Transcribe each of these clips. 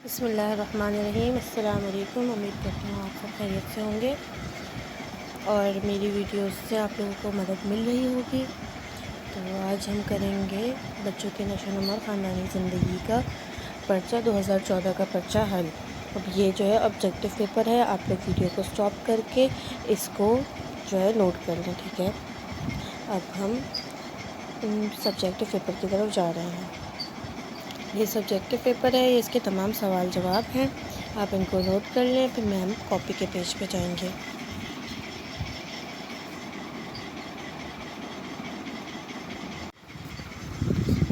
بسم اللہ الرحمن الرحیم۔ السلام علیکم۔ امید کرتی ہوں آپ سب خیریت سے ہوں گے اور میری ویڈیوز سے آپ لوگوں کو مدد مل رہی ہوگی۔ تو آج ہم کریں گے بچوں کے نشو و نما اور خاندانی زندگی کا پرچہ 2014 کا پرچہ حل۔ اب یہ جو ہے آبجیکٹیو پیپر ہے، آپ لوگ ویڈیو کو سٹاپ کر کے اس کو جو ہے نوٹ کر لیں، ٹھیک ہے۔ اب ہم سبجیکٹیو پیپر کی طرف جا رہے ہیں۔ یہ سبجیکٹیو پیپر ہے، اس کے تمام سوال جواب ہیں، آپ ان کو نوٹ کر لیں، پھر میں ہم کاپی کے پیج پہ جائیں گے۔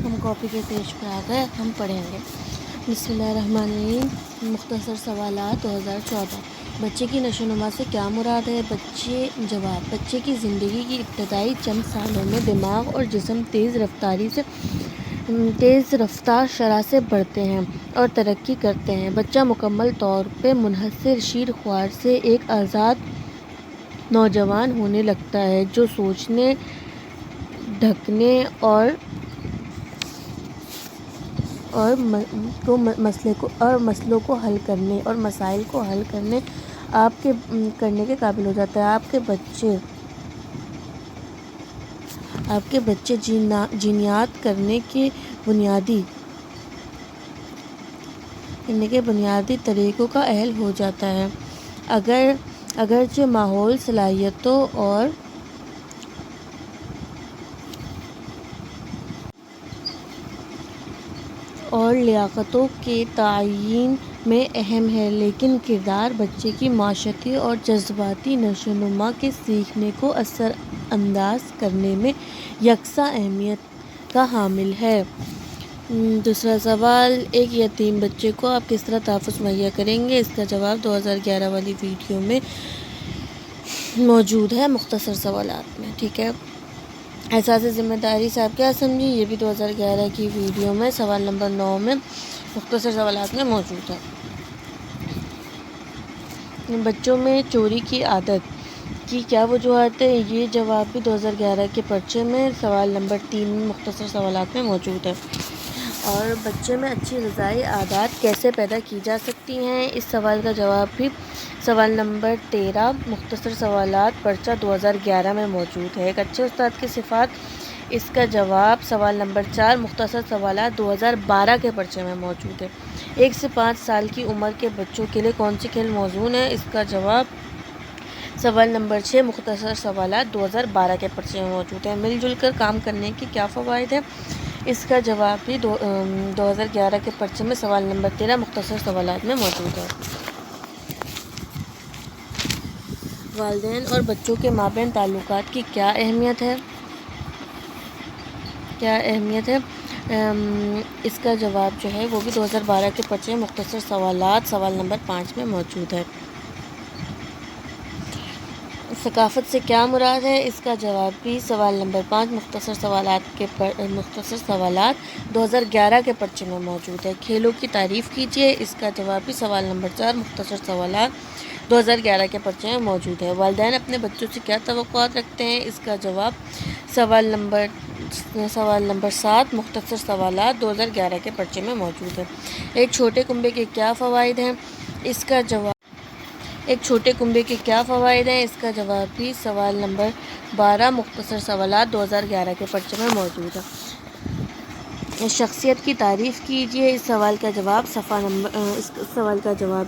ہم کاپی کے پیج پہ آ گئے، ہم پڑھیں گے۔ بسم اللہ الرحمن الرحیم۔ مختصر سوالات 2014۔ بچے کی نشو و نما سے کیا مراد ہے؟ جواب: بچے کی زندگی کی ابتدائی چند سالوں میں دماغ اور جسم تیز رفتار شرح سے بڑھتے ہیں اور ترقی کرتے ہیں۔ بچہ مکمل طور پہ منحصر شیر خوار سے ایک آزاد نوجوان ہونے لگتا ہے جو سوچنے، ڈھکنے اور مسئلوں کو حل کرنے اور مسائل کو حل کرنے کے قابل ہو جاتا ہے۔ آپ کے بچے جینیات کرنے کے بنیادی طریقوں کا اہل ہو جاتا ہے، اگرچہ ماحول، صلاحیتوں اور لیاقتوں کے تعین میں اہم ہے، لیکن کردار بچے کی معاشرتی اور جذباتی نشو و نما کے سیکھنے کو اثر انداز کرنے میں یکساں اہمیت کا حامل ہے۔ دوسرا سوال: ایک یتیم بچے کو آپ کس طرح تحفظ مہیا کریں گے؟ اس کا جواب 2011 والی ویڈیو میں موجود ہے، مختصر سوالات میں، ٹھیک ہے۔ احساس ذمہ داری سے آپ کیا سمجھیں؟ یہ بھی 2011 کی ویڈیو میں سوال نمبر 9 میں مختصر سوالات میں موجود ہے۔ بچوں میں چوری کی عادت کی کیا وجوہات ہیں؟ یہ جواب بھی 2011 کے پرچے میں سوال نمبر 3 میں مختصر سوالات میں موجود ہے۔ اور بچے میں اچھی غذائی عادات کیسے پیدا کی جا سکتی ہیں؟ اس سوال کا جواب بھی سوال نمبر 13 مختصر سوالات پرچہ 2011 میں موجود ہے۔ ایک اچھے استاد کی صفات، اس کا جواب سوال نمبر 4 مختصر سوالات 2012 کے پرچے میں موجود ہے۔ 1 سے 5 سال کی عمر کے بچوں کے لیے کون سی کھیل موزوں ہیں؟ اس کا جواب سوال نمبر 6 مختصر سوالات 2012 کے پرچے میں موجود ہے۔ مل جل کر کام کرنے کے کیا فوائد ہیں؟ اس کا جواب بھی 2011 کے پرچے میں سوال نمبر 13 مختصر سوالات میں موجود ہے۔ والدین اور بچوں کے مابین تعلقات کی کیا اہمیت ہے؟ اس کا جواب جو ہے وہ بھی 2012 کے پرچے میں مختصر سوالات سوال نمبر 5 میں موجود ہے۔ ثقافت سے کیا مراد ہے؟ اس کا جواب بھی سوال نمبر 5 مختصر سوالات 2011 کے پرچے میں موجود ہے۔ کھیلوں کی تعریف کیجیے، اس کا جواب بھی سوال نمبر 4 مختصر سوالات 2011 کے پرچے میں موجود ہے۔ والدین اپنے بچوں سے کیا توقعات رکھتے ہیں؟ اس کا جواب سوال نمبر 7 مختصر سوالات 2011 کے پرچے میں موجود ہے۔ ایک چھوٹے کنبے کے کیا فوائد ہیں؟ اس کا جواب اس کا جواب بھی سوال نمبر 12 مختصر سوالات 2011 کے پرچے میں موجود ہے۔ شخصیت کی تعریف کیجیے، اس سوال کا جواب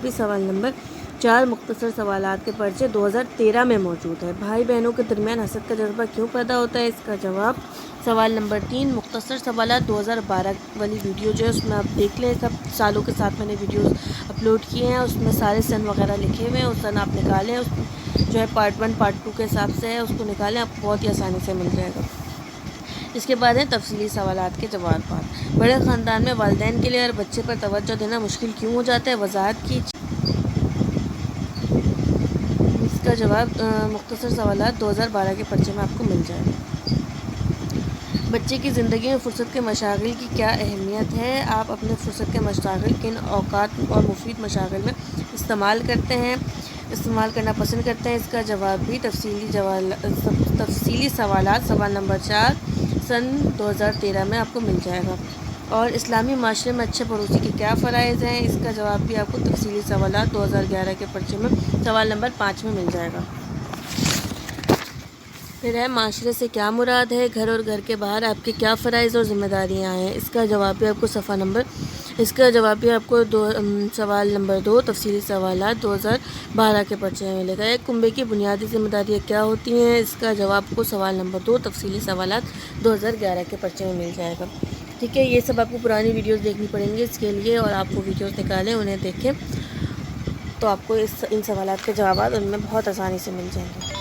بھی سوال نمبر 4 مختصر سوالات کے پرچے 2013 میں موجود ہے۔ بھائی بہنوں کے درمیان حسد کا جذبہ کیوں پیدا ہوتا ہے؟ اس کا جواب سوال نمبر 3 مختصر سوالات 2012 والی ویڈیو جو ہے اس میں آپ دیکھ لیں، سب سالوں کے ساتھ میں نے ویڈیوز اپلوڈ کیے ہیں، اس میں سارے سن وغیرہ لکھے ہوئے ہیں، اس سن آپ نکالیں، اس جو ہے پارٹ 1 پارٹ 2 کے حساب سے ہے، اس کو نکالیں، آپ کو بہت ہی آسانی سے مل جائے گا۔ اس کے بعد ہے تفصیلی سوالات کے جوابات۔ بڑے خاندان میں والدین کے لیے ہر بچے پر توجہ دینا مشکل کیوں ہو جاتا ہے؟ وضاحت کیجیے۔ اس کا جواب مختصر سوالات 2012 کے پرچے میں آپ کو مل جائے گا۔ بچے کی زندگی میں فرصت کے مشاغل کی کیا اہمیت ہے؟ آپ اپنے فرصت کے مشاغل کن اوقات اور مفید مشاغل میں استعمال کرنا پسند کرتے ہیں؟ اس کا جواب بھی تفصیلی سوالات سوال نمبر 4 سن 2013 میں آپ کو مل جائے گا۔ اور اسلامی معاشرے میں اچھے پڑوسی کے کیا فرائض ہیں، اس کا جواب بھی آپ کو تفصیلی سوالات 2011 کے پرچے میں سوال نمبر 5 میں مل جائے گا۔ پھر ہے معاشرے سے کیا مراد ہے، گھر اور گھر کے باہر آپ کے کیا فرائض اور ذمہ داریاں ہیں، اس کا جواب بھی آپ کو سوال نمبر 2 تفصیلی سوالات 2012 کے پرچے میں ملے گا۔ ایک کنبے کی بنیادی ذمہ داریاں کیا ہوتی ہیں، اس کا جواب کو سوال نمبر 2 تفصیلی سوالات 2011 کے پرچے میں مل جائے گا۔ ٹھیک ہے، یہ سب آپ کو پرانی ویڈیوز دیکھنی پڑیں گی اس کے لیے، اور آپ کو ویڈیوز نکالیں انہیں دیکھیں تو آپ کو ان سوالات کے جوابات ان میں بہت آسانی سے مل جائیں گے۔